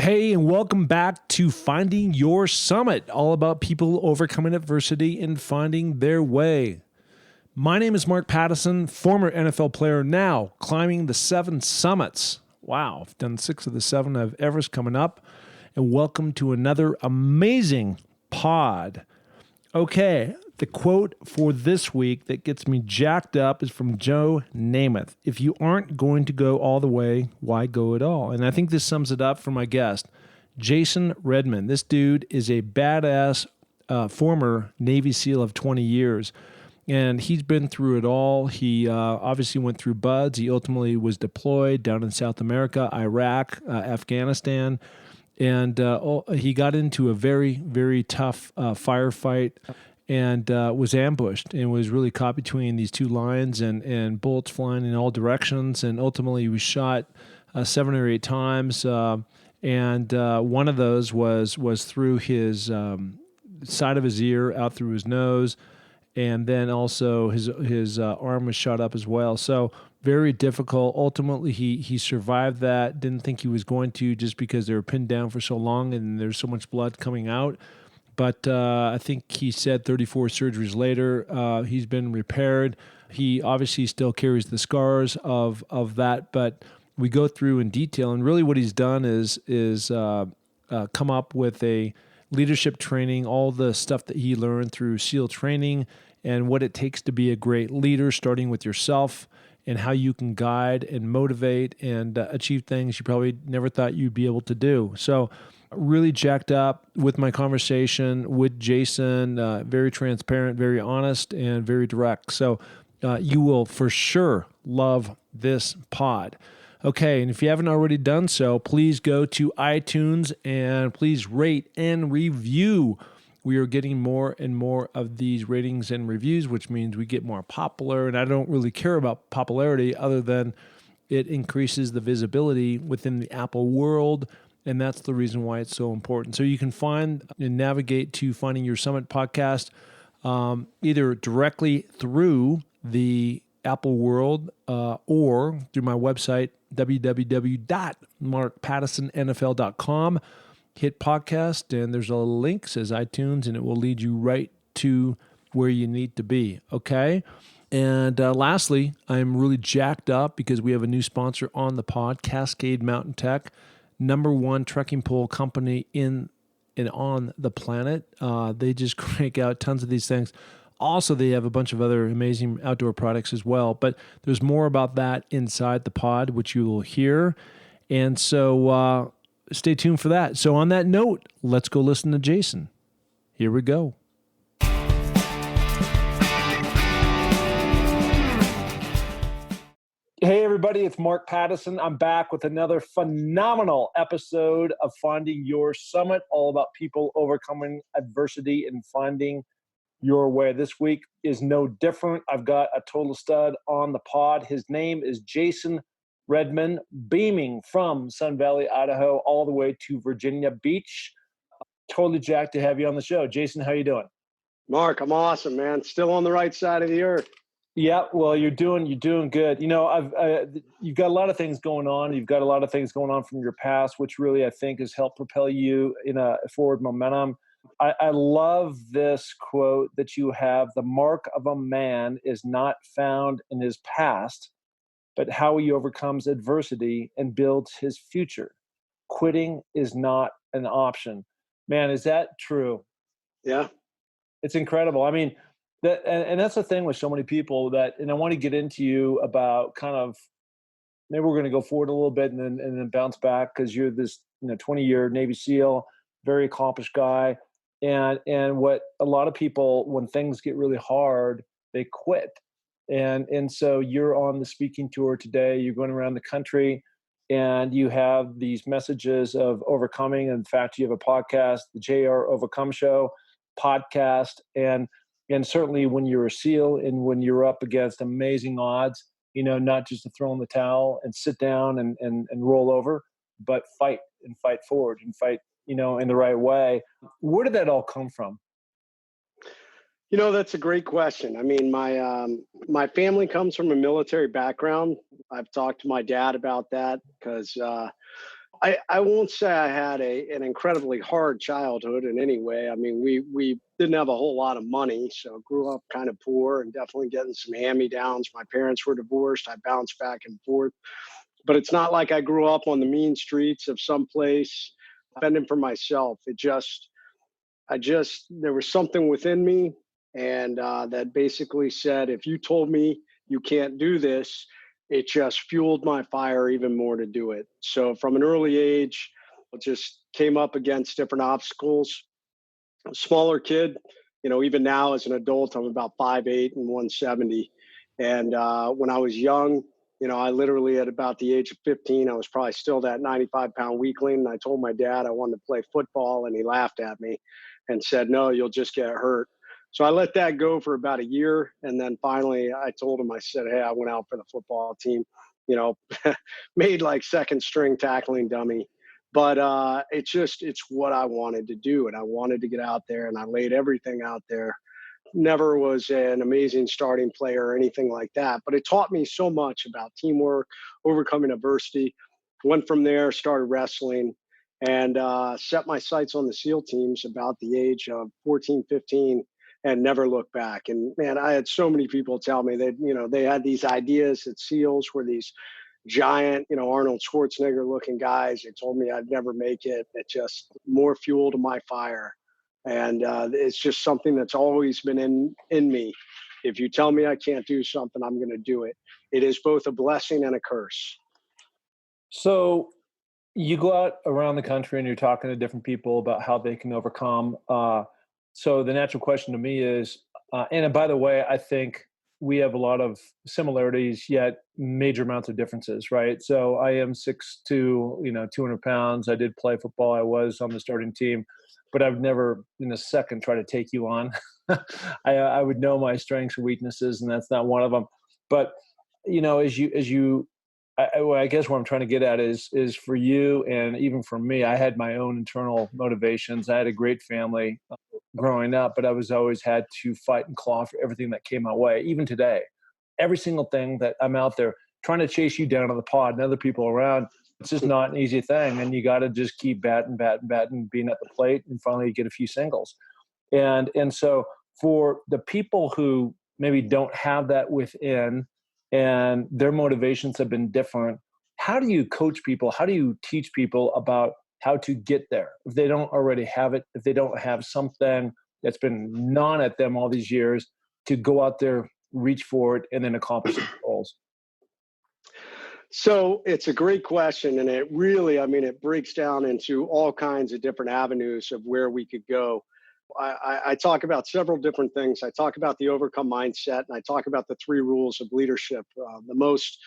Hey, and welcome back to Finding Your Summit, all about people overcoming adversity and finding their way. My name is Mark Pattison, former NFL player, now climbing the 7 summits. Wow, I've done 6 of the 7 of Everest coming up, and welcome to another amazing pod. Okay, the quote for this week that gets me jacked up is from Joe Namath. If you aren't going to go all the way, why go at all? And I think this sums it up for my guest, Jason Redman. This dude is a badass former Navy SEAL of 20 years. And he's been through it all. He obviously went through BUD/S. He ultimately was deployed down in South America, Iraq, Afghanistan. And he got into a very, very tough firefight and was ambushed and was really caught between these 2 lines and bullets flying in all directions. And ultimately he was shot 7 or 8 times. And one of those was through his side of his ear, out through his nose. And then also his arm was shot up as well. So very difficult. Ultimately, he survived that. Didn't think he was going to, just because they were pinned down for so long and there's so much blood coming out. But I think he said 34 surgeries later, he's been repaired. He obviously still carries the scars of that, but we go through in detail. And really what he's done is come up with a leadership training, all the stuff that he learned through SEAL training and what it takes to be a great leader, starting with yourself and how you can guide and motivate and achieve things you probably never thought you'd be able to do. So really jacked up with my conversation with Jason, very transparent, very honest, and very direct. So you will for sure love this pod. Okay, and if you haven't already done so, please go to iTunes and please rate and review. We are getting more and more of these ratings and reviews, which means we get more popular. And I don't really care about popularity other than it increases the visibility within the Apple world. And that's the reason why it's so important. So you can find and navigate to Finding Your Summit podcast either directly through the Apple world or through my website, www.markpattisonnfl.com. Hit podcast, and there's a link, says iTunes, and it will lead you right to where you need to be, okay? And lastly, I'm really jacked up because we have a new sponsor on the pod, Cascade Mountain Tech, #1 trekking pole company in and on the planet. They just crank out tons of these things. Also, they have a bunch of other amazing outdoor products as well, but there's more about that inside the pod, which you will hear. And so stay tuned for that. So on that note, let's go listen to Jason. Here we go. Hey, everybody, it's Mark Pattison. I'm back with another phenomenal episode of Finding Your Summit, all about people overcoming adversity and finding your way. This week is no different. I've got a total stud on the pod. His name is Jason Redman, beaming from Sun Valley, Idaho, all the way to Virginia Beach. Totally jacked to have you on the show. Jason, how you doing? Mark, I'm awesome, man. Still on the right side of the earth. Yeah, well, you're doing good. You know, you've got a lot of things going on. You've got a lot of things going on from your past, which really I think has helped propel you in a forward momentum. I love this quote that you have: "The mark of a man is not found in his past, but how he overcomes adversity and builds his future. Quitting is not an option." Man, is that true? Yeah. It's incredible. I mean, and that's the thing with so many people and I want to get into you about kind of, maybe we're going to go forward a little bit and then bounce back, because you're this 20-year Navy SEAL, very accomplished guy. And what a lot of people, when things get really hard, they quit. And so you're on the speaking tour today. You're going around the country, and you have these messages of overcoming. In fact, you have a podcast, the JR Overcome Show podcast. And certainly when you're a SEAL and when you're up against amazing odds, not just to throw in the towel and sit down and roll over, but fight forward and fight, in the right way. Where did that all come from? That's a great question. I mean, my family comes from a military background. I've talked to my dad about that because I won't say I had an incredibly hard childhood in any way. I mean, we didn't have a whole lot of money, so grew up kind of poor and definitely getting some hand-me-downs. My parents were divorced. I bounced back and forth. But it's not like I grew up on the mean streets of some place fending for myself. There was something within me, and that basically said, if you told me you can't do this, it just fueled my fire even more to do it. So from an early age, I just came up against different obstacles. A smaller kid, even now as an adult, I'm about 5'8" and 170. And when I was young, I literally at about the age of 15, I was probably still that 95-pound weakling. And I told my dad I wanted to play football, and he laughed at me and said, "No, you'll just get hurt." So I let that go for about a year. And then finally I told him, I said, "Hey, I went out for the football team, you know, made like second string tackling dummy. But it's what I wanted to do. And I wanted to get out there, and I laid everything out there. Never was an amazing starting player or anything like that, but it taught me so much about teamwork, overcoming adversity. Went from there, started wrestling, and set my sights on the SEAL teams about the age of 14, 15, and never looked back. And man, I had so many people tell me that, they had these ideas that SEALs were these giant, Arnold Schwarzenegger looking guys. They told me I'd never make it. It just more fuel to my fire. And it's just something that's always been in me. If you tell me I can't do something, I'm going to do it. It is both a blessing and a curse. So you go out around the country and you're talking to different people about how they can overcome. So the natural question to me is, and by the way, I think we have a lot of similarities, yet major amounts of differences, right? So I am 6'2", 200 pounds. I did play football. I was on the starting team, but I've never in a second try to take you on. I would know my strengths and weaknesses, and that's not one of them. But, I guess what I'm trying to get at is for you, and even for me, I had my own internal motivations. I had a great family growing up, but I was always had to fight and claw for everything that came my way. Even today, every single thing that I'm out there trying to chase you down on the pod and other people around, it's just not an easy thing. And you got to just keep batting, being at the plate, and finally you get a few singles. And so for the people who maybe don't have that within, and their motivations have been different, how do you coach people? How do you teach people about how to get there if they don't already have it, if they don't have something that's been gnawing at them all these years, to go out there, reach for it, and then accomplish their goals? So it's a great question. And it really, it breaks down into all kinds of different avenues of where we could go. I talk about several different things. I talk about the overcome mindset, and I talk about the 3 rules of leadership, the most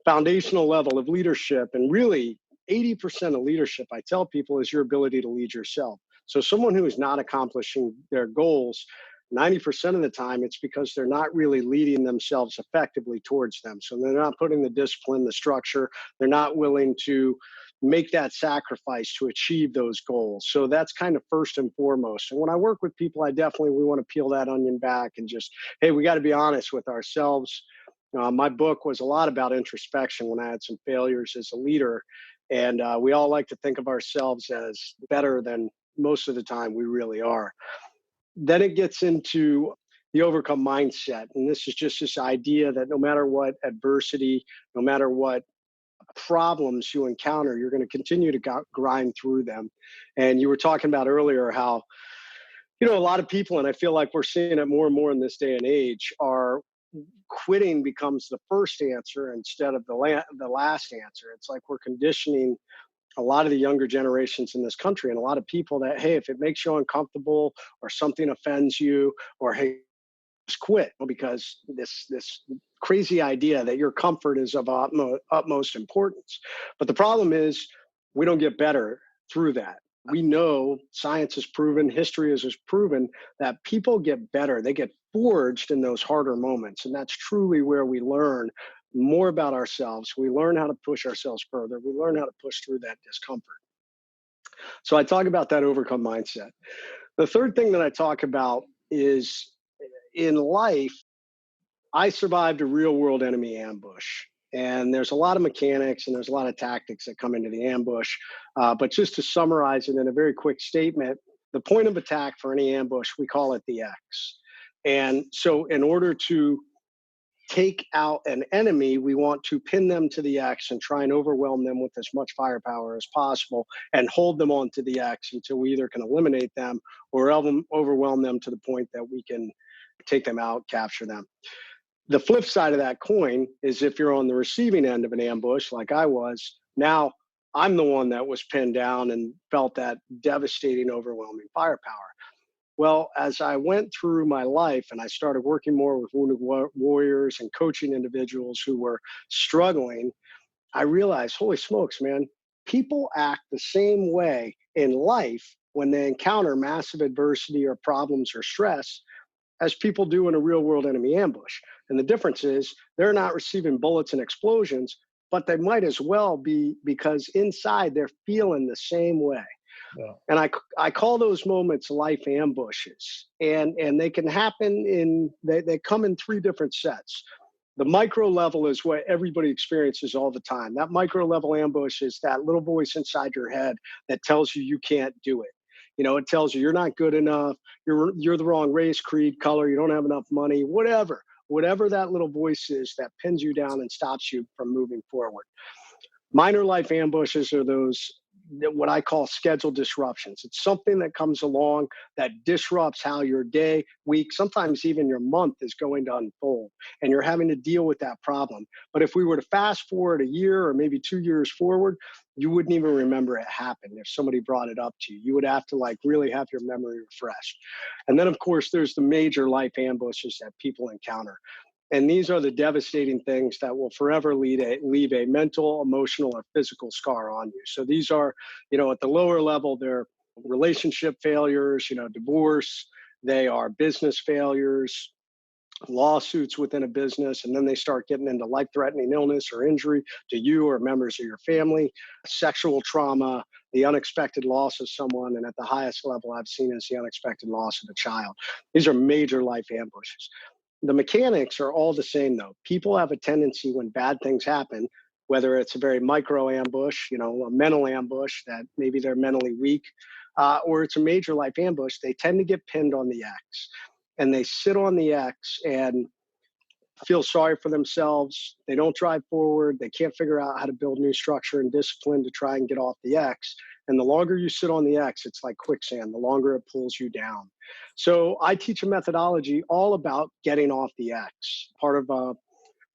foundational level of leadership. And really, 80% of leadership, I tell people, is your ability to lead yourself. So someone who is not accomplishing their goals, 90% of the time, it's because they're not really leading themselves effectively towards them. So they're not putting the discipline, the structure, they're not willing to make that sacrifice to achieve those goals. So that's kind of first and foremost. And when I work with people, we want to peel that onion back and just, hey, we got to be honest with ourselves. My book was a lot about introspection when I had some failures as a leader. And we all like to think of ourselves as better than most of the time we really are. Then it gets into the overcome mindset. And this is just this idea that no matter what adversity, no matter what problems you encounter, you're going to continue to grind through them. And you were talking about earlier how, a lot of people, and I feel like we're seeing it more and more in this day and age, are quitting becomes the first answer instead of the last answer. It's like we're conditioning a lot of the younger generations in this country and a lot of people that, hey, if it makes you uncomfortable or something offends you, or hey, just quit, because this crazy idea that your comfort is of utmost importance. But the problem is we don't get better through that. We know science has proven, history has proven that people get better. They get forged in those harder moments. And that's truly where we learn more about ourselves. We learn how to push ourselves further. We learn how to push through that discomfort. So I talk about that overcome mindset. The third thing that I talk about is, in life, I survived a real world enemy ambush. And there's a lot of mechanics and there's a lot of tactics that come into the ambush. But just to summarize it in a very quick statement, the point of attack for any ambush, we call it the X. And so in order to take out an enemy, we want to pin them to the X and try and overwhelm them with as much firepower as possible and hold them onto the X until we either can eliminate them or overwhelm them to the point that we can take them out, capture them. The flip side of that coin is if you're on the receiving end of an ambush, like I was, now I'm the one that was pinned down and felt that devastating, overwhelming firepower. Well, as I went through my life and I started working more with wounded warriors and coaching individuals who were struggling, I realized, holy smokes, man, people act the same way in life when they encounter massive adversity or problems or stress as people do in a real world enemy ambush. And the difference is they're not receiving bullets and explosions, but they might as well be, because inside they're feeling the same way. Yeah. And I call those moments life ambushes, and they can happen they come in three different sets. The micro level is what everybody experiences all the time. That micro level ambush is that little voice inside your head that tells you can't do it. You know, it tells you you're not good enough, you're the wrong race, creed, color, you don't have enough money, whatever that little voice is that pins you down and stops you from moving forward. Minor life ambushes are those what I call schedule disruptions. It's something that comes along that disrupts how your day, week, sometimes even your month is going to unfold, and you're having to deal with that problem. But if we were to fast forward a year or maybe 2 years forward, you wouldn't even remember it happened if somebody brought it up to you. You would have to really have your memory refreshed. And then, of course, there's the major life ambushes that people encounter. And these are the devastating things that will forever leave a mental, emotional, or physical scar on you. So these are, at the lower level, they're relationship failures, divorce. They are business failures, lawsuits within a business, and then they start getting into life-threatening illness or injury to you or members of your family, sexual trauma, the unexpected loss of someone, and at the highest level I've seen is the unexpected loss of a child. These are major life ambushes. The mechanics are all the same, though. People have a tendency when bad things happen, whether it's a very micro ambush, a mental ambush that maybe they're mentally weak, or it's a major life ambush, they tend to get pinned on the X. And they sit on the X and feel sorry for themselves. They don't drive forward. They can't figure out how to build new structure and discipline to try and get off the X. And the longer you sit on the X, it's like quicksand. The longer it pulls you down. So I teach a methodology all about getting off the X. Part of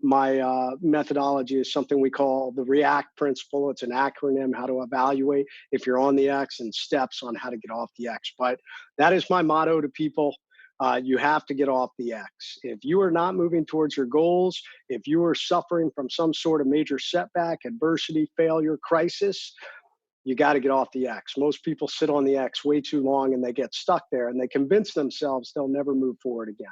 my methodology is something we call the REACT principle. It's an acronym, how to evaluate if you're on the X, and steps on how to get off the X. But that is my motto to people. You have to get off the X. If you are not moving towards your goals, if you are suffering from some sort of major setback, adversity, failure, crisis, you got to get off the X. Most people sit on the X way too long and they get stuck there and they convince themselves they'll never move forward again.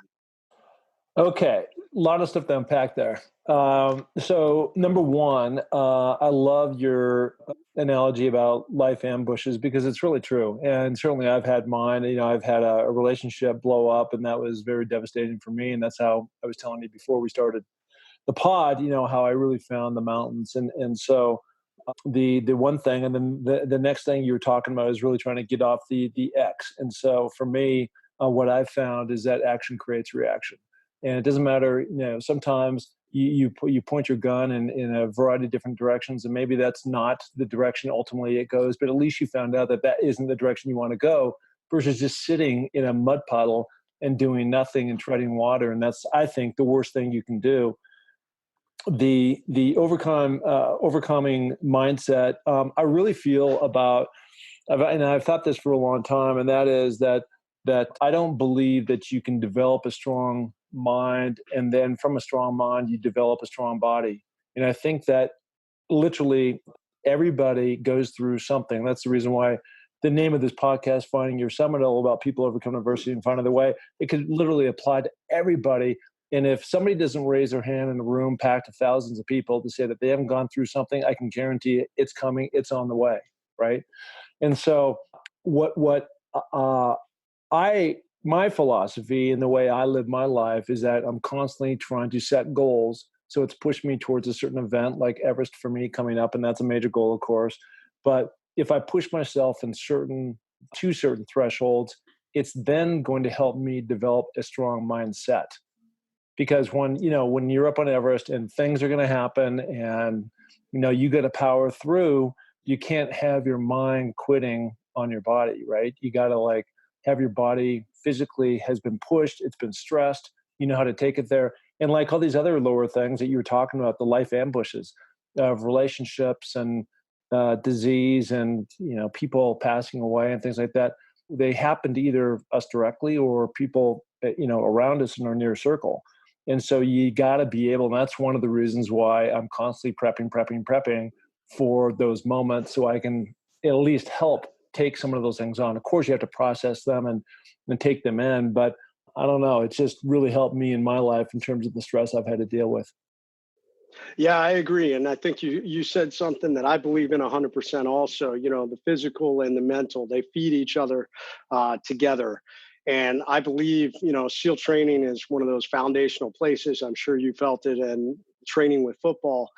Okay, a lot of stuff to unpack there. So number one, I love your analogy about life ambushes because it's really true. And certainly I've had mine. I've had a relationship blow up, and that was very devastating for me. And that's how I was telling you before we started the pod, how I really found the mountains. And so the one thing, and then the next thing you were talking about is really trying to get off the X. And so for me, what I've found is that action creates reaction. And it doesn't matter, sometimes you point your gun in a variety of different directions, and maybe that's not the direction ultimately it goes, but at least you found out that isn't the direction you want to go, versus just sitting in a mud puddle and doing nothing and treading water. And that's, I think, the worst thing you can do. The overcoming mindset, I really feel about, and I've thought this for a long time, and that is that I don't believe that you can develop a strong mind and then from a strong mind you develop a strong body. And I think that literally everybody goes through something. That's the reason why the name of this podcast, Finding Your Summit, all about people overcoming adversity and finding their way. It could literally apply to everybody. And if somebody doesn't raise their hand in a room packed with thousands of people to say that they haven't gone through something, I can guarantee it's coming, it's on the way, right? And so my philosophy and the way I live my life is that I'm constantly trying to set goals So it's pushed me towards a certain event like Everest for me coming up, and that's a major goal, of course. But if I push myself in to certain thresholds, it's then going to help me develop a strong mindset. Because when you're up on Everest and things are going to happen and you got to power through, you can't have your mind quitting on your body, right? You got to like have your body physically has been pushed, it's been stressed, you know how to take it there. And like all these other lower things that you were talking about, the life ambushes of relationships and disease and people passing away and things like that, they happen to either us directly or people around us in our near circle. And so you got to be able, and that's one of the reasons why I'm constantly prepping for those moments so I can at least help take some of those things on. Of course, you have to process them and take them in, but I don't know. It's just really helped me in my life in terms of the stress I've had to deal with. Yeah, I agree. And I think you said something that I believe in 100% also. The physical and the mental, they feed each other together. And I believe, SEAL training is one of those foundational places. I'm sure you felt it, and training with football,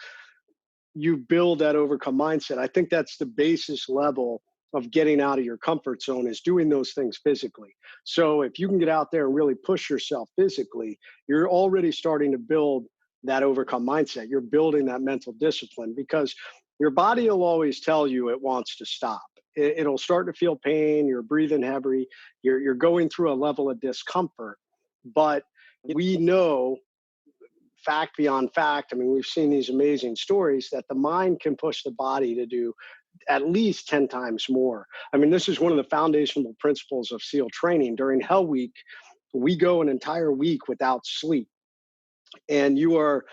you build that overcome mindset. I think that's the basis level of getting out of your comfort zone, is doing those things physically. So if you can get out there and really push yourself physically, you're already starting to build that overcome mindset. You're building that mental discipline, because your body will always tell you it wants to stop. It'll start to feel pain. You're breathing heavy. You're going through a level of discomfort. But we know, fact beyond fact, I mean, we've seen these amazing stories that the mind can push the body to do at least 10 times more. I mean, this is one of the foundational principles of SEAL training. During Hell Week, we go an entire week without sleep. And you are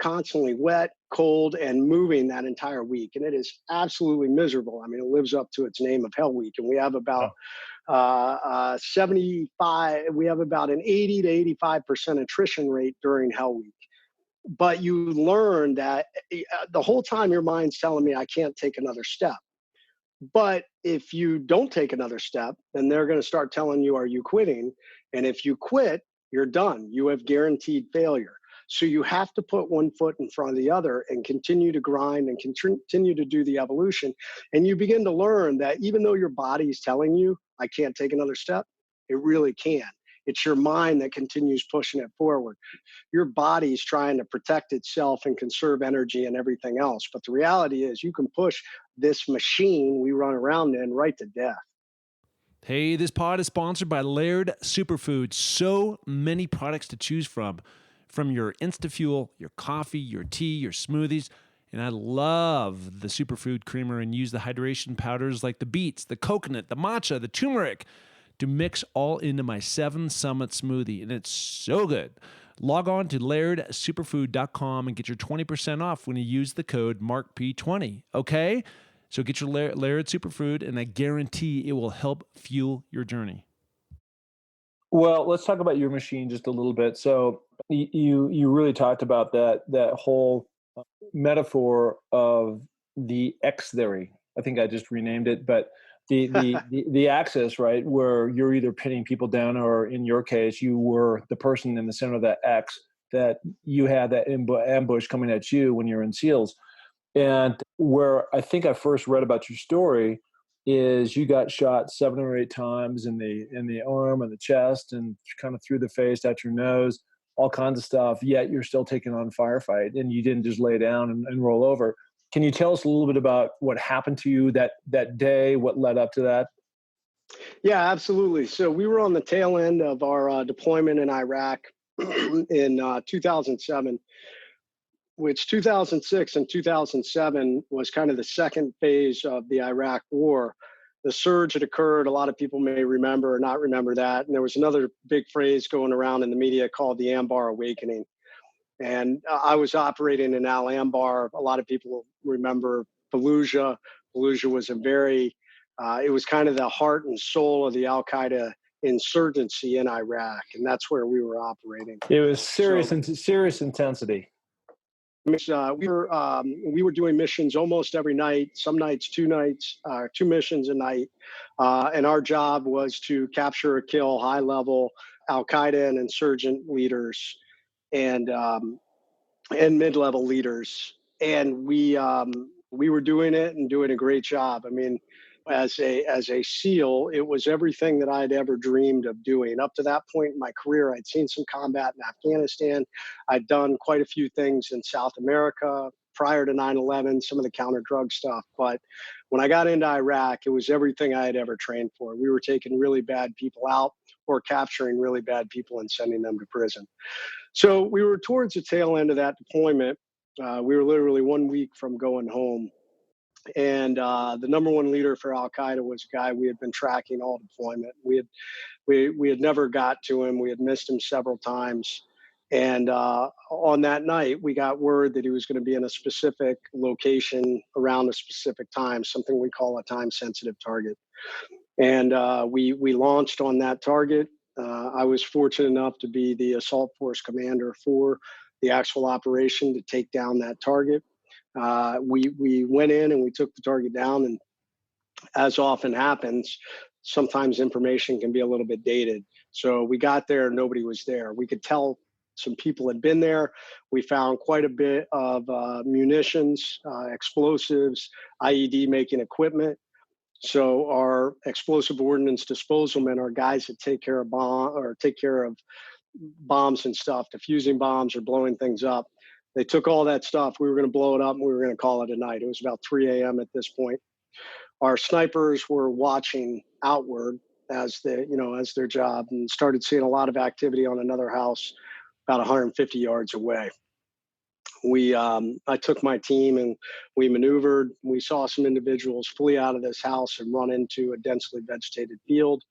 constantly wet, cold, and moving that entire week. And it is absolutely miserable. I mean, it lives up to its name of Hell Week. And we have about 80 to 85% attrition rate during Hell Week. But you learn that the whole time your mind's telling me I can't take another step. But if you don't take another step, then they're going to start telling you, are you quitting? And if you quit, you're done. You have guaranteed failure. So you have to put one foot in front of the other and continue to grind and continue to do the evolution. And you begin to learn that even though your body is telling you, I can't take another step, it really can. It's your mind that continues pushing it forward. Your body's trying to protect itself and conserve energy and everything else. But the reality is you can push this machine we run around in right to death. Hey, this pod is sponsored by Laird Superfood. So many products to choose from your InstaFuel, your coffee, your tea, your smoothies. And I love the superfood creamer and use the hydration powders like the beets, the coconut, the matcha, the turmeric to mix all into my 7 Summit smoothie. And it's so good. Log on to lairdsuperfood.com and get your 20% off when you use the code MARKP20. Okay? So get your Laird Superfood, and I guarantee it will help fuel your journey. Well, let's talk about your machine just a little bit. So you really talked about that whole metaphor of the X theory. I think I just renamed it, but the axis, right, where you're either pinning people down, or in your case, you were the person in the center of that X, that you had that ambush coming at you when you're in SEALs. And where I think I first read about your story is you got shot 7 or 8 times in the arm and the chest and kind of through the face, at your nose, all kinds of stuff, yet you're still taking on firefight and you didn't just lay down and roll over. Can you tell us a little bit about what happened to you that day, what led up to that? Yeah, absolutely. So we were on the tail end of our deployment in Iraq in 2007, which 2006 and 2007 was kind of the second phase of the Iraq war. The surge had occurred. A lot of people may remember or not remember that. And there was another big phrase going around in the media called the Anbar Awakening. And I was operating in Al Anbar. A lot of people remember Fallujah. Fallujah was it was kind of the heart and soul of the Al Qaeda insurgency in Iraq. And that's where we were operating. It was serious intensity. We were doing missions almost every night, some nights, 2 missions a night. And our job was to capture or kill high-level Al Qaeda and insurgent leaders. And and mid-level leaders, and we were doing it and doing a great job. I mean, as a SEAL, it was everything that I'd ever dreamed of doing. Up to that point in my career, I'd seen some combat in Afghanistan. I'd done quite a few things in South America prior to 9/11, some of the counter drug stuff. But when I got into Iraq, it was everything I had ever trained for. We were taking really bad people out or capturing really bad people and sending them to prison. So we were towards the tail end of that deployment. We were literally 1 week from going home. And the number one leader for Al Qaeda was a guy we had been tracking all deployment. We had never got to him. We had missed him several times. And on that night, we got word that he was going to be in a specific location around a specific time, something we call a time-sensitive target. And we launched on that target. I was fortunate enough to be the assault force commander for the actual operation to take down that target. We went in and we took the target down, and as often happens, sometimes information can be a little bit dated. So we got there, nobody was there. We could tell some people had been there. We found quite a bit of munitions, explosives, IED making equipment. So our explosive ordnance disposal men are guys that take care of bombs and stuff, diffusing bombs or blowing things up. They took all that stuff. We were going to blow it up and we were going to call it a night. It was about 3 a.m. at this point. Our snipers were watching outward as their job, and started seeing a lot of activity on another house about 150 yards away. I took my team and we maneuvered. We saw some individuals flee out of this house and run into a densely vegetated field.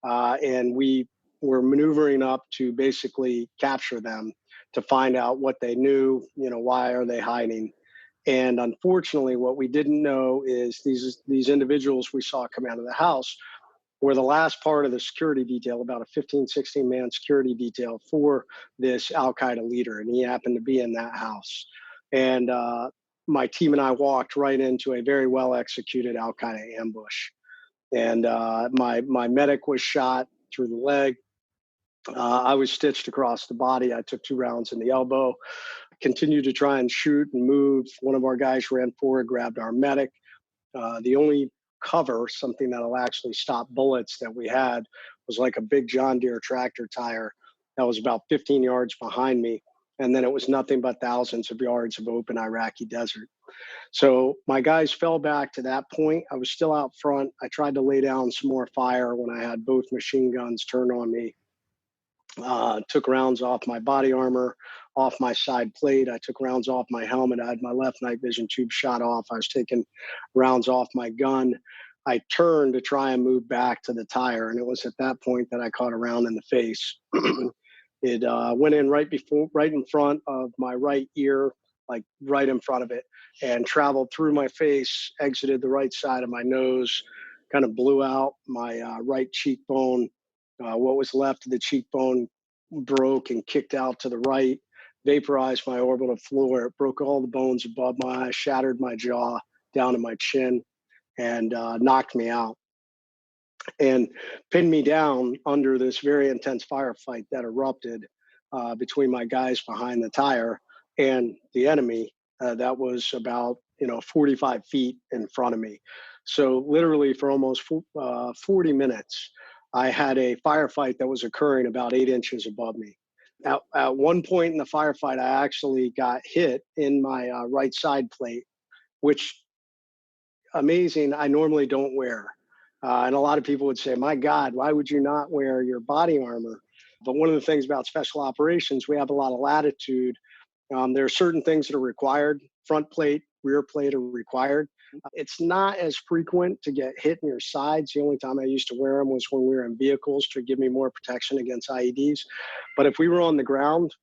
And we were maneuvering up to basically capture them, to find out what they knew, why are they hiding. And unfortunately, what we didn't know is these individuals we saw come out of the house were the last part of the security detail, about a 15, 16 man security detail for this Al Qaeda leader. And he happened to be in that house. And my team and I walked right into a very well executed Al Qaeda ambush. And my medic was shot through the leg. I was stitched across the body. I took 2 rounds in the elbow, continued to try and shoot and move. One of our guys ran forward, grabbed our medic. The only cover, something that'll actually stop bullets, that we had was like a big John Deere tractor tire that was about 15 yards behind me. And then it was nothing but thousands of yards of open Iraqi desert. So my guys fell back to that point. I was still out front. I tried to lay down some more fire when I had both machine guns turned on me. Took rounds off my body armor, off my side plate. I took rounds off my helmet. I had my left night vision tube shot off. I was taking rounds off my gun. I turned to try and move back to the tire, and it was at that point that I caught a round in the face. It went in right in front of my right ear, like right in front of it, and traveled through my face, exited the right side of my nose, kind of blew out my right cheekbone. What was left of the cheekbone broke and kicked out to the right, vaporized my orbital floor. It broke all the bones above my eyes, shattered my jaw down to my chin, and knocked me out and pinned me down under this very intense firefight that erupted between my guys behind the tire and the enemy that was about 45 feet in front of me. So literally for almost 40 minutes, I had a firefight that was occurring about 8 inches above me. At one point in the firefight, I actually got hit in my right side plate, which, amazing, I normally don't wear. And a lot of people would say, my God, why would you not wear your body armor? But one of the things about special operations, we have a lot of latitude. There are certain things that are required. Front plate, rear plate are required. It's not as frequent to get hit in your sides. The only time I used to wear them was when we were in vehicles to give me more protection against IEDs. But if we were on the ground,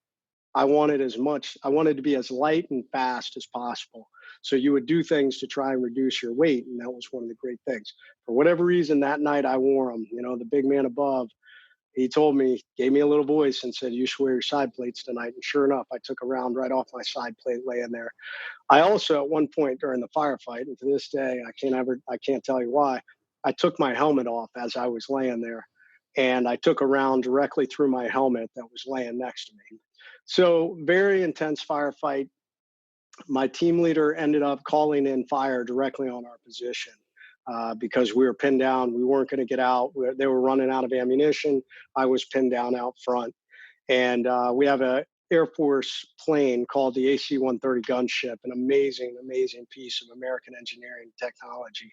I wanted to be as light and fast as possible. So you would do things to try and reduce your weight. And that was one of the great things. For whatever reason, that night I wore them. The big man above, he told me, gave me a little voice and said, you should wear your side plates tonight. And sure enough, I took a round right off my side plate laying there. I also, at one point during the firefight, and to this day, I can't tell you why, I took my helmet off as I was laying there. And I took a round directly through my helmet that was laying next to me. So very intense firefight. My team leader ended up calling in fire directly on our position because we were pinned down. We weren't going to get out. They were running out of ammunition. I was pinned down out front. And we have a Air Force plane called the AC-130 gunship, an amazing, amazing piece of American engineering technology.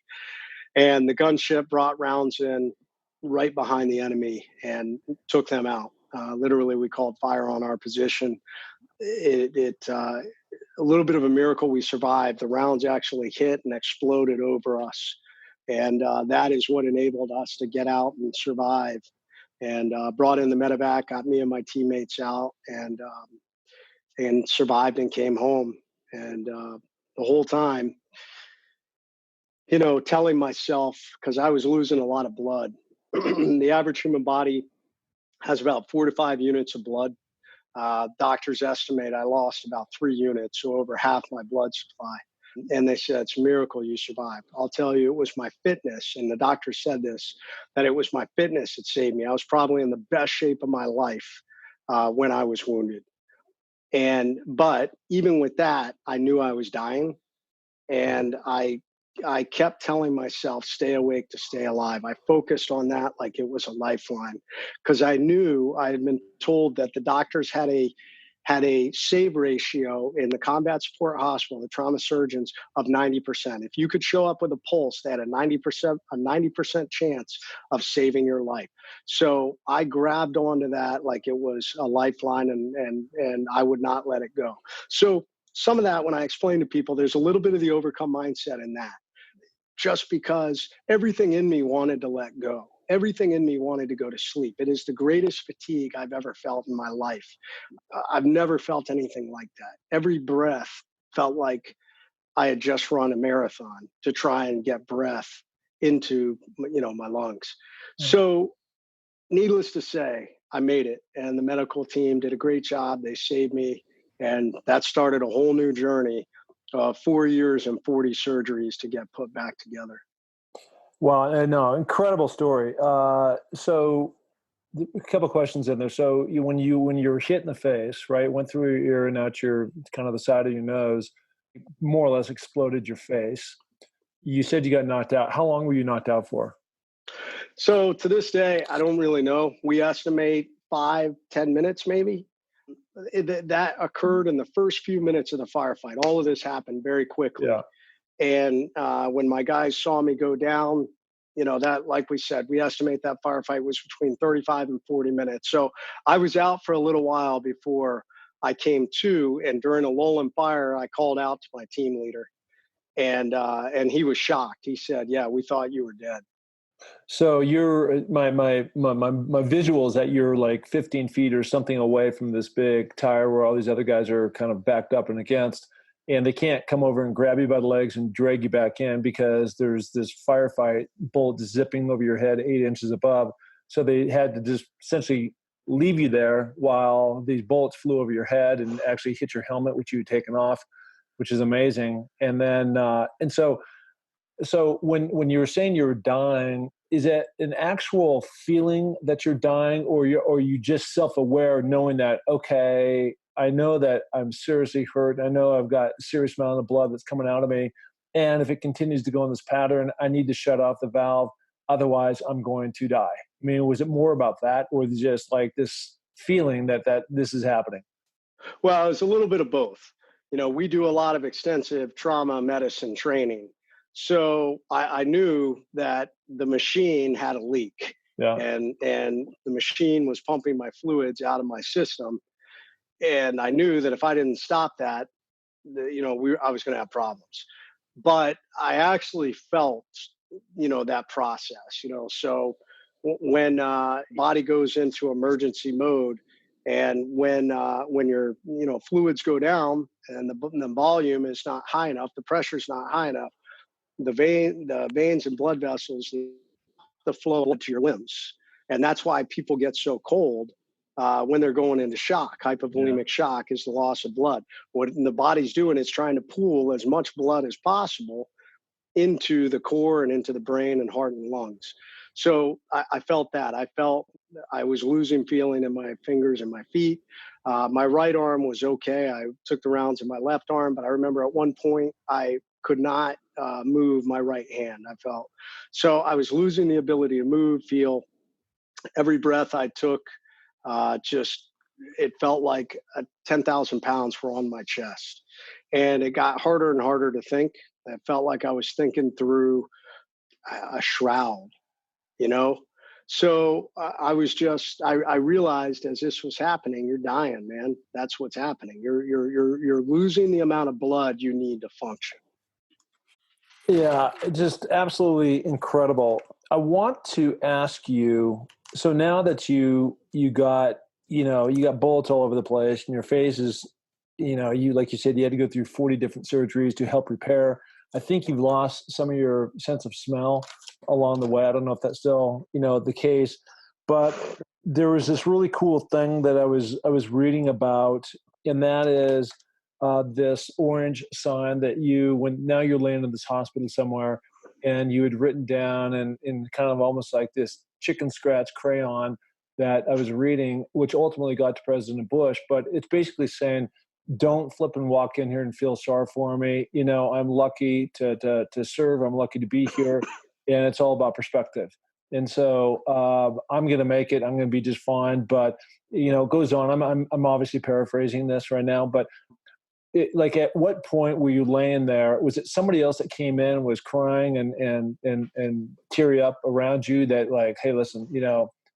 And the gunship brought rounds in right behind the enemy and took them out. Literally, we called fire on our position. A little bit of a miracle we survived. The rounds actually hit and exploded over us. And that is what enabled us to get out and survive. And brought in the medevac, got me and my teammates out, and survived and came home. And the whole time, telling myself, because I was losing a lot of blood. The average human body has about 4 to 5 units of blood. Doctors estimate I lost about 3 units, so over half my blood supply. And they said, it's a miracle you survived. I'll tell you, it was my fitness. And the doctor said this, that it was my fitness that saved me. I was probably in the best shape of my life when I was wounded. But even with that, I knew I was dying. And I kept telling myself, stay awake to stay alive. I focused on that like it was a lifeline, because I knew I had been told that the doctors had a save ratio in the combat support hospital, the trauma surgeons, of 90%. If you could show up with a pulse, they had a 90% chance of saving your life. So I grabbed onto that like it was a lifeline, and I would not let it go. So some of that, when I explain to people, there's a little bit of the overcome mindset in that. Just because everything in me wanted to let go. Everything in me wanted to go to sleep. It is the greatest fatigue I've ever felt in my life. I've never felt anything like that. Every breath felt like I had just run a marathon to try and get breath into, my lungs. So needless to say, I made it, and the medical team did a great job. They saved me, and that started a whole new journey. 4 years and 40 surgeries to get put back together. Wow, no, incredible story. So a couple of questions in there. So when you were hit in the face, right, went through your ear and out your kind of the side of your nose, more or less exploded your face. You said you got knocked out. How long were you knocked out for? So to this day, I don't really know. We estimate 5-10 minutes, maybe. That occurred in the first few minutes of the firefight. All of this happened very quickly. Yeah. And when my guys saw me go down, that, like we said, we estimate that firefight was between 35 and 40 minutes. So I was out for a little while before I came to. And during a lull in fire, I called out to my team leader, and he was shocked. He said, "Yeah, we thought you were dead." So you're my visual is that you're like 15 feet or something away from this big tire where all these other guys are kind of backed up and against, and they can't come over and grab you by the legs and drag you back in because there's this firefight bullet zipping over your head 8 inches above. So they had to just essentially leave you there while these bullets flew over your head and actually hit your helmet, which you had taken off, which is amazing. And then so when you were saying you were dying, is it an actual feeling that you're dying, or you just self-aware knowing that, okay, I know that I'm seriously hurt. I know I've got a serious amount of blood that's coming out of me. And if it continues to go in this pattern, I need to shut off the valve. Otherwise, I'm going to die. I mean, was it more about that, or just like this feeling that this is happening? Well, it's a little bit of both. We do a lot of extensive trauma medicine training. So I knew that the machine had a leak, Yeah. and the machine was pumping my fluids out of my system. And I knew that if I didn't stop that, I was going to have problems. But I actually felt, that process, so when body goes into emergency mode, and when your fluids go down and the volume is not high enough, the pressure's not high enough, the veins and blood vessels, the flow to your limbs. And that's why people get so cold when they're going into shock. Hypovolemic shock is the loss of blood. What the body's doing is trying to pool as much blood as possible into the core and into the brain and heart and lungs. So I felt that. I felt I was losing feeling in my fingers and my feet. My right arm was okay. I took the rounds in my left arm, but I remember at one point I could not move my right hand. I felt so I was losing the ability to move, feel. Every breath I took, just it felt like 10,000 pounds were on my chest, and it got harder and harder to think. It felt like I was thinking through a shroud, you know. So I was just I realized as this was happening, you're dying, man. That's what's happening. You're losing the amount of blood you need to function. Yeah, just absolutely incredible. I want to ask you, so now that you got, you got bullets all over the place and your face is, you like you said, you had to go through 40 different surgeries to help repair. I think you've lost some of your sense of smell along the way. I don't know if that's still, the case, but there was this really cool thing that I was reading about, and that is this orange sign that when now you're laying in this hospital somewhere, and you had written down in kind of almost like this chicken scratch crayon that I was reading, which ultimately got to President Bush. But it's basically saying, don't flip and walk in here and feel sorry for me. I'm lucky to serve. I'm lucky to be here. And it's all about perspective. And so I'm going to make it. I'm going to be just fine. But, it goes on. I'm obviously paraphrasing this right now, but like at what point were you laying there? Was it somebody else that came in and was crying and teary up around you that like, hey, listen,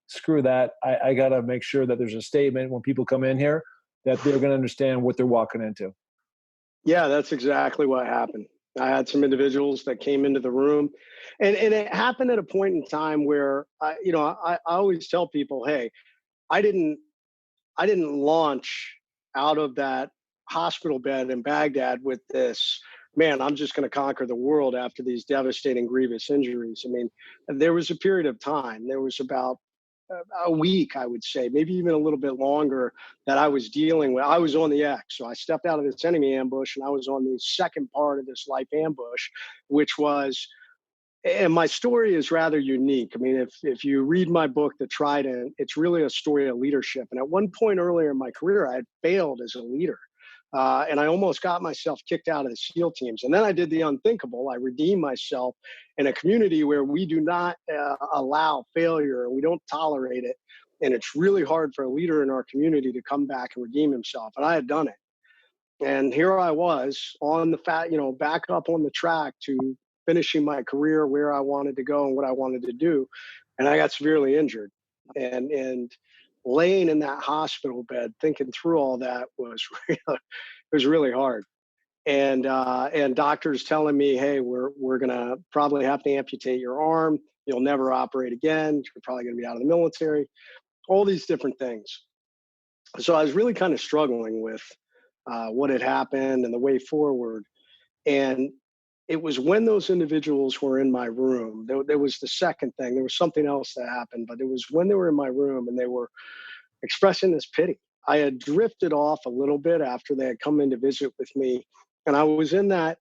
screw that. I got to make sure that there's a statement when people come in here that they're going to understand what they're walking into. Yeah, that's exactly what happened. I had some individuals that came into the room, and it happened at a point in time where I always tell people, hey, I didn't launch out of that hospital bed in Baghdad with this, man, I'm just going to conquer the world after these devastating, grievous injuries. I mean, there was a period of time. There was about a week, I would say, maybe even a little bit longer, that I was dealing with. I was on the X. So I stepped out of this enemy ambush and I was on the second part of this life ambush, which was, and my story is rather unique. I mean, if you read my book, The Trident, it's really a story of leadership. And at one point earlier in my career, I had failed as a leader. And I almost got myself kicked out of the SEAL teams. And then I did the unthinkable. I redeemed myself in a community where we do not allow failure and we don't tolerate it. And it's really hard for a leader in our community to come back and redeem himself. And I had done it. And here I was on the back up on the track to finishing my career where I wanted to go and what I wanted to do. And I got severely injured. And laying in that hospital bed, thinking through all that was really hard. And doctors telling me, hey, we're gonna probably have to amputate your arm. You'll never operate again. You're probably gonna be out of the military. All these different things. So I was really kind of struggling with what had happened and the way forward. And it was when those individuals were in my room. There was the second thing. There was something else that happened, but it was when they were in my room and they were expressing this pity. I had drifted off a little bit after they had come in to visit with me, and I was in that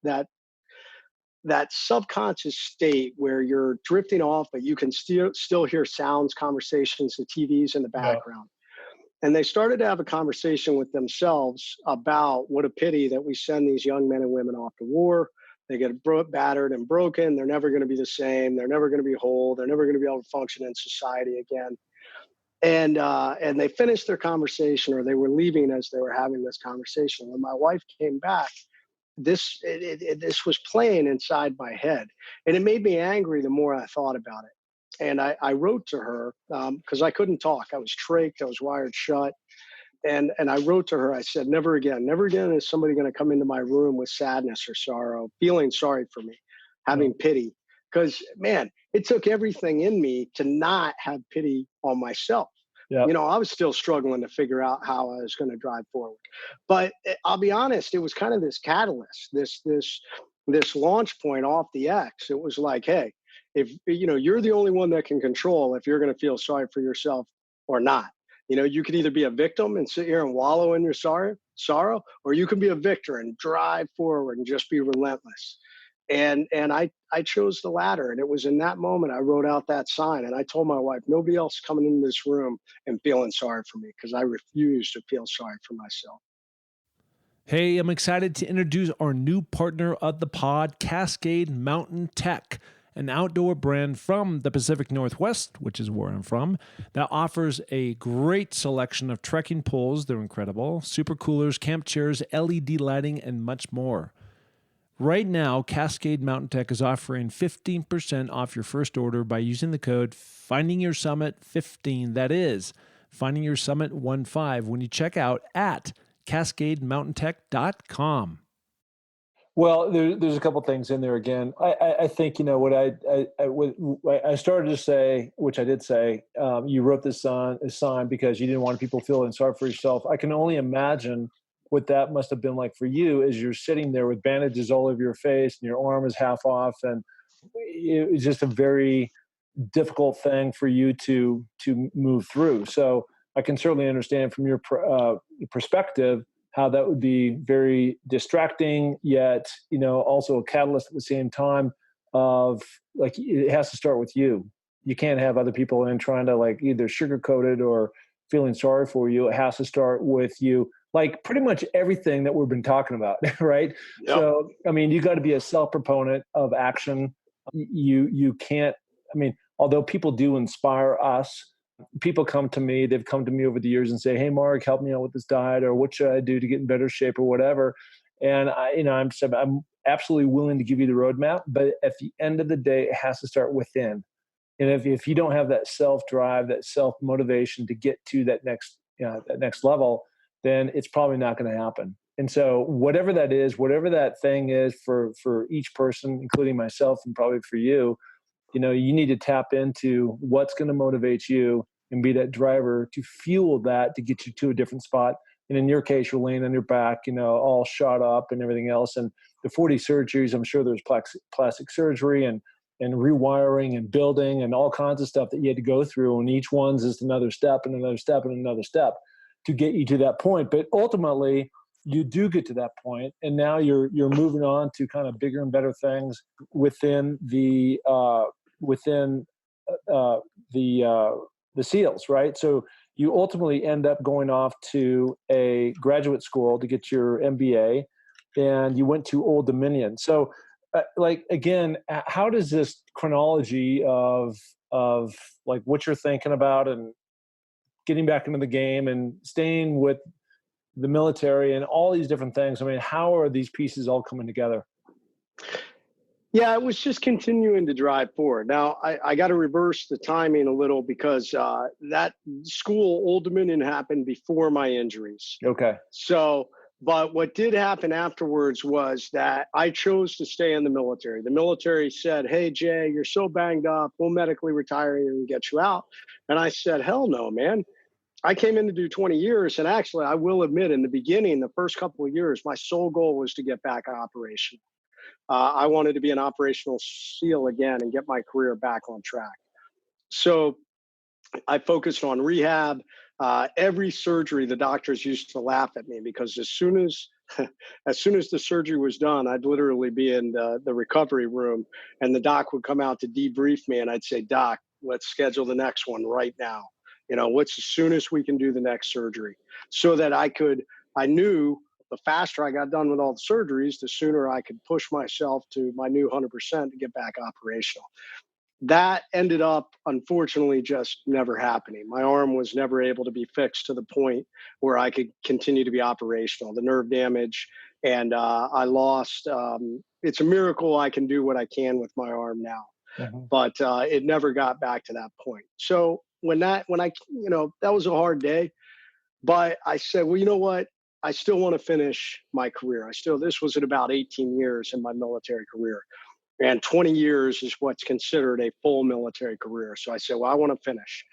subconscious state where you're drifting off, but you can still hear sounds, conversations, the TVs in the background. Yeah. And they started to have a conversation with themselves about what a pity that we send these young men and women off to war. They get battered and broken. They're never going to be the same. They're never going to be whole. They're never going to be able to function in society again. And they finished their conversation, or they were leaving as they were having this conversation. When my wife came back, this was playing inside my head, and it made me angry the more I thought about it. And I wrote to her because I couldn't talk. I was trached. I was wired shut. And I wrote to her. I said, never again is somebody going to come into my room with sadness or sorrow, feeling sorry for me, having pity. Because, man, it took everything in me to not have pity on myself. Yep. I was still struggling to figure out how I was going to drive forward. But I'll be honest, it was kind of this catalyst, this launch point off the X. It was like, hey, if you're the only one that can control if you're going to feel sorry for yourself or not. You could either be a victim and sit here and wallow in your sorrow, or you can be a victor and drive forward and just be relentless. And I chose the latter. And it was in that moment I wrote out that sign, and I told my wife, nobody else coming into this room and feeling sorry for me, because I refuse to feel sorry for myself. Hey, I'm excited to introduce our new partner of the pod, Cascade Mountain Tech, an outdoor brand from the Pacific Northwest, which is where I'm from, that offers a great selection of trekking poles. They're incredible, super coolers, camp chairs, LED lighting, and much more. Right now, Cascade Mountain Tech is offering 15% off your first order by using the code FindingYourSummit15. That is, FindingYourSummit15 when you check out at CascadeMountainTech.com. Well, there's a couple things in there again. I think, what I started to say, which I did say, you wrote this sign because you didn't want people feeling sorry for yourself. I can only imagine what that must have been like for you as you're sitting there with bandages all over your face and your arm is half off, and it was just a very difficult thing for you to move through. So I can certainly understand from your perspective how that would be very distracting, yet also a catalyst at the same time of, like, it has to start with you. You can't have other people in trying to, like, either sugarcoat it or feeling sorry for you. It has to start with you, like pretty much everything that we've been talking about, right? Yep. So, I mean, you got to be a self-proponent of action. You can't, although people do inspire us, people come to me, they've come to me over the years and say, hey, Mark, help me out with this diet, or what should I do to get in better shape, or whatever. And I'm absolutely willing to give you the roadmap, but at the end of the day, it has to start within. And if you don't have that self-drive, that self-motivation to get to that next level, then it's probably not going to happen. And so whatever that is, whatever that thing is for each person, including myself and probably for you, you need to tap into what's going to motivate you and be that driver to fuel that to get you to a different spot. And in your case, you're laying on your back, all shot up and everything else. And the 40 surgeries, I'm sure there's plastic surgery and rewiring and building and all kinds of stuff that you had to go through. And each one's just another step and another step and another step to get you to that point. But ultimately, you do get to that point, and now you're moving on to kind of bigger and better things within the SEALs, right? So you ultimately end up going off to a graduate school to get your MBA, and you went to Old Dominion. So, again, how does this chronology of like what you're thinking about and getting back into the game and staying with the military and all these different things, how are these pieces all coming together? Yeah, it was just continuing to drive forward. Now, I got to reverse the timing a little, because that school, Old Dominion, happened before my injuries. Okay. So, but what did happen afterwards was that I chose to stay in the military. The military said, hey, Jay, you're so banged up, we'll medically retire you and get you out. And I said, hell no, man. I came in to do 20 years. And actually, I will admit, in the beginning, the first couple of years, my sole goal was to get back operational. I wanted to be an operational SEAL again and get my career back on track. So I focused on rehab. Every surgery, the doctors used to laugh at me, because as soon as the surgery was done, I'd literally be in the recovery room, and the doc would come out to debrief me, and I'd say, Doc, let's schedule the next one right now. What's as soon as we can do the next surgery, so that I knew the faster I got done with all the surgeries, the sooner I could push myself to my new 100% to get back operational. That ended up, unfortunately, just never happening. My arm was never able to be fixed to the point where I could continue to be operational. The nerve damage, and I lost. It's a miracle I can do what I can with my arm now, but it never got back to that point. So that was a hard day, but I said, well, you know what? I still want to finish my career. This was at about 18 years in my military career. And 20 years is what's considered a full military career. So I said, well, I want to finish.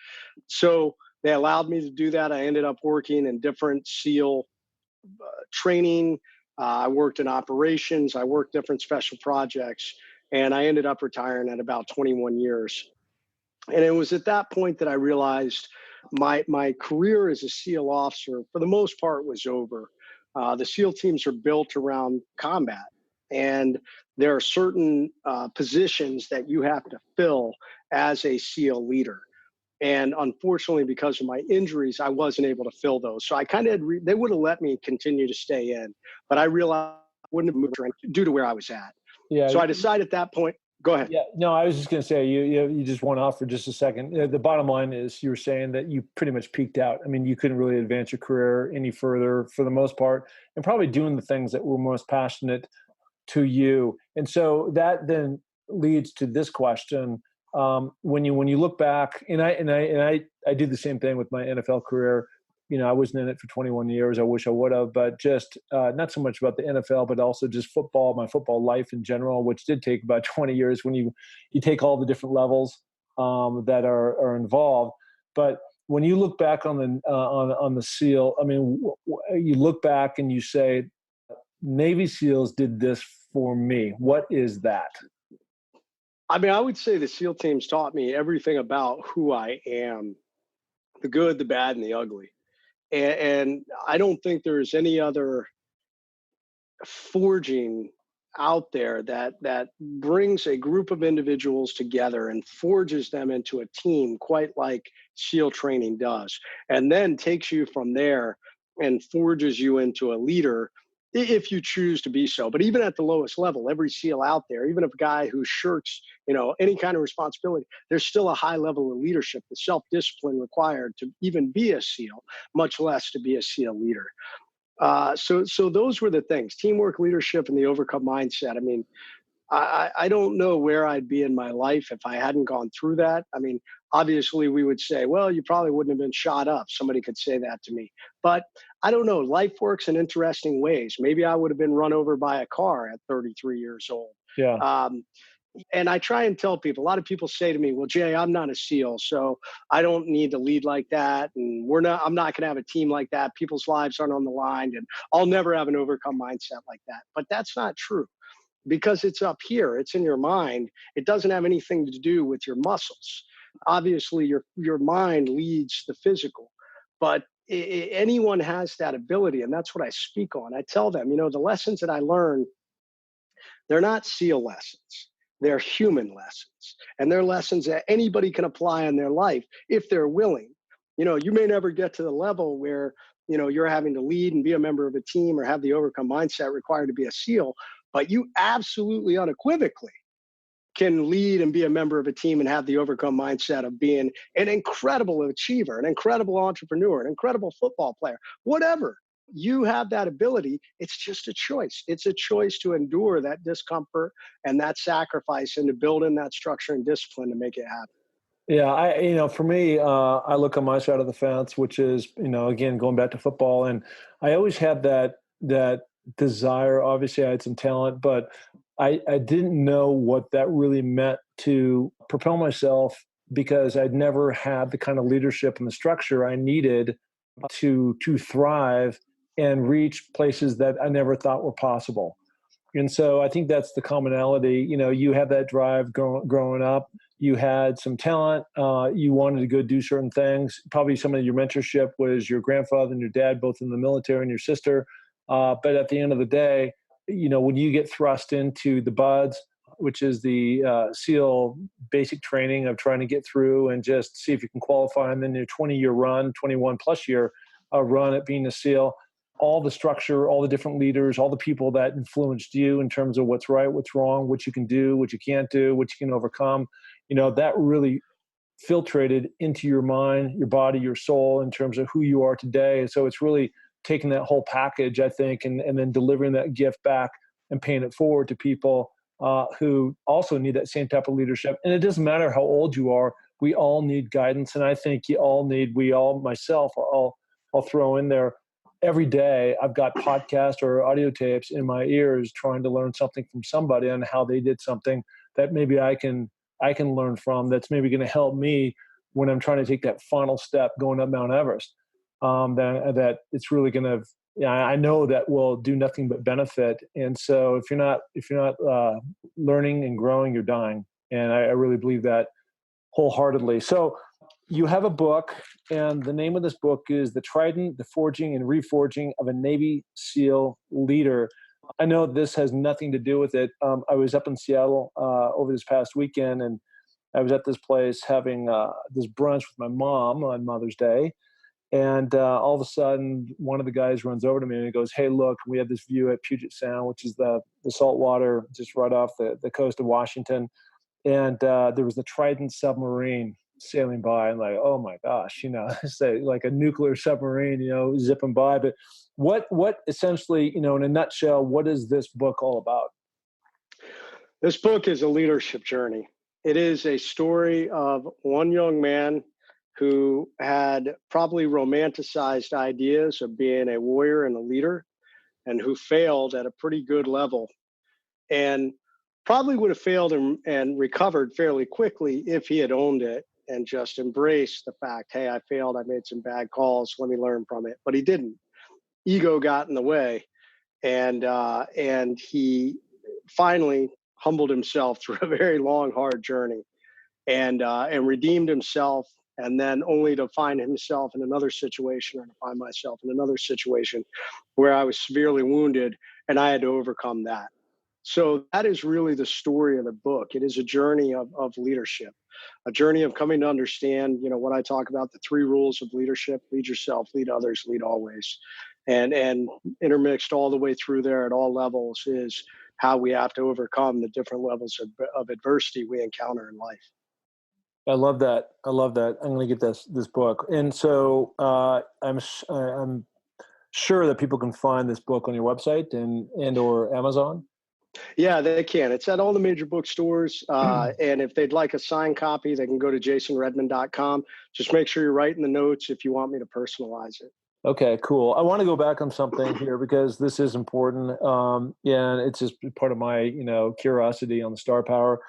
So they allowed me to do that. I ended up working in different SEAL training. I worked in operations. I worked different special projects. And I ended up retiring at about 21 years. And it was at that point that I realized my career as a SEAL officer, for the most part, was over. The SEAL teams are built around combat. And there are certain positions that you have to fill as a SEAL leader. And unfortunately, because of my injuries, I wasn't able to fill those. So I kind of they would have let me continue to stay in, but I realized I wouldn't have moved due to where I was at. Yeah. So I decided at that point. Go ahead. Yeah, no, I was just going to say, you just went off for just a second. The bottom line is you were saying that you pretty much peaked out. I mean, you couldn't really advance your career any further for the most part, and probably doing the things that were most passionate to you. And so that then leads to this question. When you look back, and I did the same thing with my NFL career. You know, I wasn't in it for 21 years. I wish I would have, but just not so much about the NFL, but also just football, my football life in general, which did take about 20 years when you take all the different levels that are involved. But when you look back on the SEAL, I mean, you look back and you say, Navy SEALs did this for me. What is that? I mean, I would say the SEAL teams taught me everything about who I am, the good, the bad, and the ugly. And I don't think there's any other forging out there that brings a group of individuals together and forges them into a team quite like SEAL training does, and then takes you from there and forges you into a leader if you choose to be so. But even at the lowest level, every SEAL out there, even if a guy who shirks, any kind of responsibility, there's still a high level of leadership, the self-discipline required to even be a SEAL, much less to be a SEAL leader. So those were the things: teamwork, leadership, and the overcome mindset. I mean, I don't know where I'd be in my life if I hadn't gone through that. I mean, obviously we would say, well, you probably wouldn't have been shot up. Somebody could say that to me, but I don't know. Life works in interesting ways. Maybe I would have been run over by a car at 33 years old. Yeah. And I try and tell people, a lot of people say to me, well, Jay, I'm not a SEAL, so I don't need to lead like that. And I'm not going to have a team like that. People's lives aren't on the line, and I'll never have an overcome mindset like that. But that's not true, because it's up here. It's in your mind. It doesn't have anything to do with your muscles. Obviously, your mind leads the physical, but anyone has that ability. And that's what I speak on. I tell them, the lessons that I learn, they're not SEAL lessons. They're human lessons. And they're lessons that anybody can apply in their life if they're willing. You may never get to the level where, you're having to lead and be a member of a team or have the overcome mindset required to be a SEAL, but you absolutely unequivocally can lead and be a member of a team and have the overcome mindset of being an incredible achiever, an incredible entrepreneur, an incredible football player, whatever. You have that ability. It's just a choice. It's a choice to endure that discomfort and that sacrifice and to build in that structure and discipline to make it happen. Yeah, for me, I look on my side of the fence, which is, again, going back to football, and I always had that desire. Obviously, I had some talent, but I didn't know what that really meant to propel myself, because I'd never had the kind of leadership and the structure I needed to thrive and reach places that I never thought were possible. And so I think that's the commonality. You have that drive growing up. You had some talent. You wanted to go do certain things. Probably some of your mentorship was your grandfather and your dad, both in the military, and your sister. But at the end of the day, when you get thrust into the BUDS, which is the SEAL basic training of trying to get through and just see if you can qualify, and then your 20-year run, 21 plus year run at being a SEAL, all the structure, all the different leaders, all the people that influenced you in terms of what's right, what's wrong, what you can do, what you can't do, what you can overcome, that really filtrated into your mind, your body, your soul in terms of who you are today. And so it's really taking that whole package, I think, and then delivering that gift back and paying it forward to people who also need that same type of leadership. And it doesn't matter how old you are, we all need guidance. And I think myself, I'll throw in there, every day I've got podcasts or audio tapes in my ears trying to learn something from somebody on how they did something that maybe I can learn from, that's maybe going to help me when I'm trying to take that final step going up Mount Everest. That it's really going to, I know that will do nothing but benefit. And so if you're not learning and growing, you're dying. And I really believe that wholeheartedly. So you have a book, and the name of this book is The Trident, the Forging and Reforging of a Navy SEAL Leader. I know this has nothing to do with it. I was up in Seattle over this past weekend, and I was at this place having this brunch with my mom on Mother's Day. And all of a sudden, one of the guys runs over to me and he goes, "Hey, look, we have this view at Puget Sound, which is the salt water just right off the coast of Washington. And there was the Trident submarine sailing by." And like, oh my gosh, say like a nuclear submarine, zipping by. But what essentially, in a nutshell, what is this book all about? This book is a leadership journey. It is a story of one young man who had probably romanticized ideas of being a warrior and a leader, and who failed at a pretty good level, and probably would have failed and recovered fairly quickly if he had owned it and just embraced the fact, hey, I failed, I made some bad calls, let me learn from it. But he didn't. Ego got in the way, and he finally humbled himself through a very long, hard journey, and redeemed himself, and then only to find himself in another situation, or to find myself in another situation where I was severely wounded and I had to overcome that. So that is really the story of the book. It is a journey of leadership, a journey of coming to understand, what I talk about, the three rules of leadership: lead yourself, lead others, lead always. And intermixed all the way through there at all levels is how we have to overcome the different levels of adversity we encounter in life. I love that. I love that. I'm going to get this book. And so I'm sure that people can find this book on your website and or Amazon. Yeah, they can. It's at all the major bookstores. And if they'd like a signed copy, they can go to jasonredman.com. Just make sure you're writing the notes if you want me to personalize it. Okay, cool. I want to go back on something here because this is important. And it's just part of my, curiosity on the star power.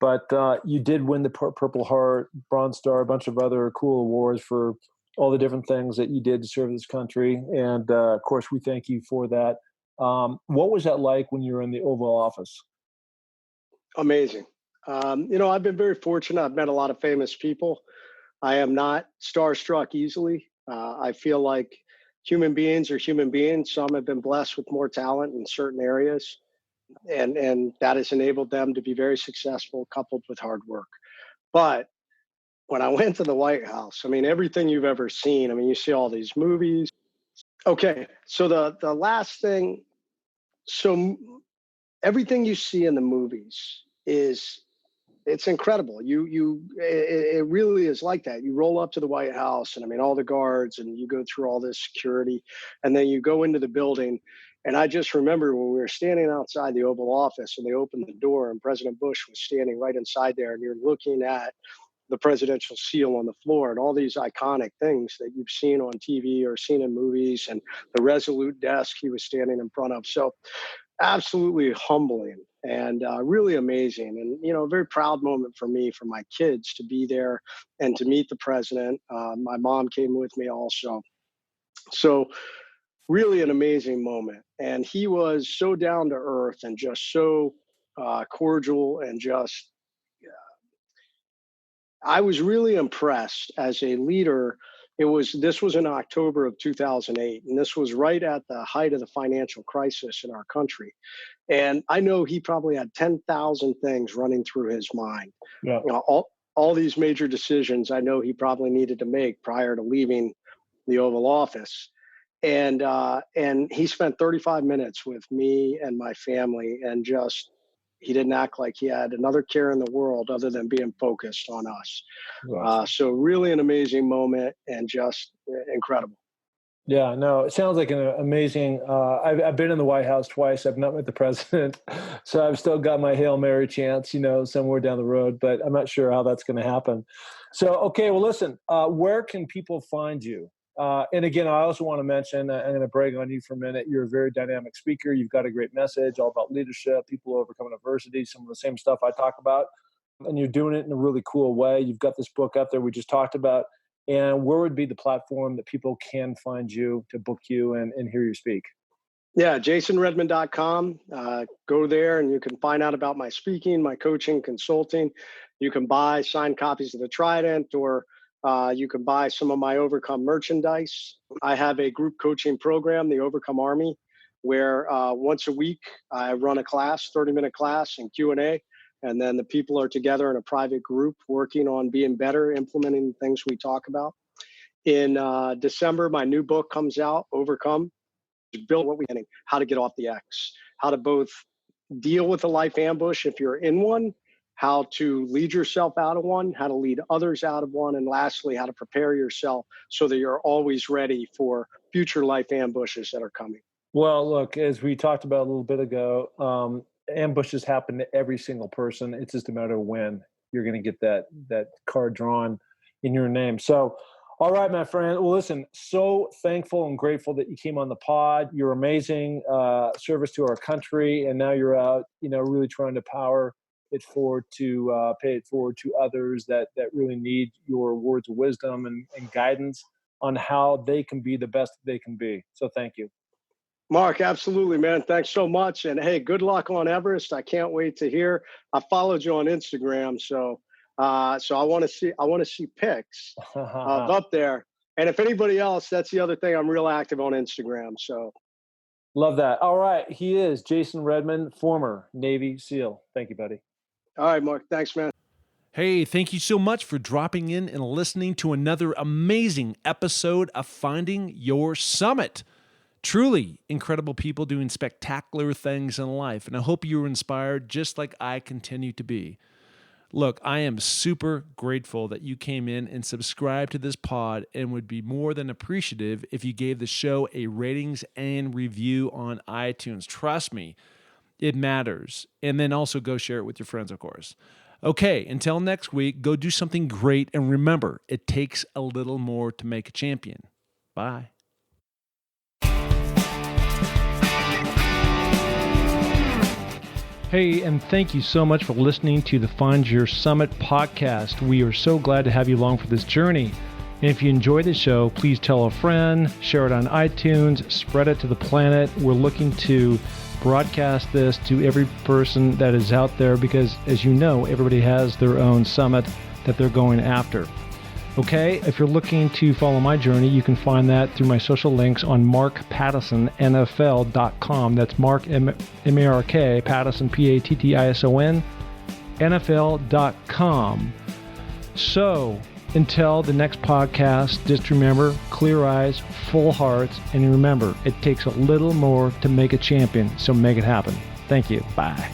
But you did win the Purple Heart, Bronze Star, a bunch of other cool awards for all the different things that you did to serve this country. And of course, we thank you for that. What was that like when you were in the Oval Office? Amazing. I've been very fortunate. I've met a lot of famous people. I am not starstruck easily. I feel like human beings are human beings. Some have been blessed with more talent in certain areas, and that has enabled them to be very successful, coupled with hard work. But when I went to the White House, everything you've ever seen, you see all these movies. Okay, so the last thing, so everything you see in the movies it's incredible. It really is like that. You roll up to the White House, and all the guards, and you go through all this security, and then you go into the building. And I just remember when we were standing outside the Oval Office, and they opened the door, and President Bush was standing right inside there, and you're looking at the presidential seal on the floor and all these iconic things that you've seen on TV or seen in movies, and the resolute desk he was standing in front of. So absolutely humbling and really amazing, and a very proud moment for me, for my kids to be there and to meet the president. My mom came with me also, so really an amazing moment. And he was so down to earth and just so cordial, and just I was really impressed as a leader. This was in October of 2008, and this was right at the height of the financial crisis in our country. And I know he probably had 10,000 things running through his mind. Yeah. All these major decisions I know he probably needed to make prior to leaving the Oval Office. And he spent 35 minutes with me and my family, and just he didn't act like he had another care in the world other than being focused on us. Gotcha. So really an amazing moment, and just incredible. Yeah, no, it sounds like an amazing. I've been in the White House twice. I've not met the president, so I've still got my Hail Mary chance, somewhere down the road. But I'm not sure how that's going to happen. So, okay, well, listen. Where can people find you? And again, I also want to mention, I'm going to brag on you for a minute. You're a very dynamic speaker. You've got a great message, all about leadership, people overcoming adversity, some of the same stuff I talk about, and you're doing it in a really cool way. You've got this book out there we just talked about. And where would be the platform that people can find you to book you and hear you speak? Yeah, jasonredman.com. Go there and you can find out about my speaking, my coaching, consulting. You can buy signed copies of the Trident, or you can buy some of my Overcome merchandise. I have a group coaching program, the Overcome Army, where once a week I run a class, 30-minute class and Q&A. And then the people are together in a private group working on being better, implementing things we talk about. In December, my new book comes out, Overcome, build what we can, how to get off the X, how to both deal with a life ambush if you're in one, how to lead yourself out of one, how to lead others out of one, and lastly, how to prepare yourself so that you're always ready for future life ambushes that are coming. Well, look, as we talked about a little bit ago, ambushes happen to every single person. It's just a matter of when you're going to get that card drawn in your name. So, all right, my friend. Well, listen, so thankful and grateful that you came on the pod. You're amazing service to our country, and now you're out, really trying to power it forward to pay it forward to others that really need your words of wisdom and guidance on how they can be the best they can be. So thank you. Mark, absolutely, man. Thanks so much. And hey, good luck on Everest. I can't wait to hear. I followed you on Instagram, so I want to see pics of up there. And if anybody else, that's the other thing. I'm real active on Instagram. So love that. All right, he is Jason Redman, former Navy SEAL. Thank you, buddy. All right, Mark. Thanks, man. Hey, thank you so much for dropping in and listening to another amazing episode of Finding Your Summit. Truly incredible people doing spectacular things in life, and I hope you were inspired just like I continue to be. Look, I am super grateful that you came in and subscribed to this pod, and would be more than appreciative if you gave the show a ratings and review on iTunes. Trust me, it matters. And then also go share it with your friends, of course. Okay, until next week, go do something great, and remember, it takes a little more to make a champion. Bye. Hey, and thank you so much for listening to the Find Your Summit podcast. We are so glad to have you along for this journey. And if you enjoy the show, please tell a friend, share it on iTunes, spread it to the planet. We're looking to broadcast this to every person that is out there because, as you know, everybody has their own summit that they're going after. Okay, if you're looking to follow my journey, you can find that through my social links on markpattisonnfl.com. That's Mark, M-A-R-K, Pattison, P-A-T-T-I-S-O-N, NFL.com. So, until the next podcast, just remember, clear eyes, full hearts, and remember, it takes a little more to make a champion, so make it happen. Thank you. Bye.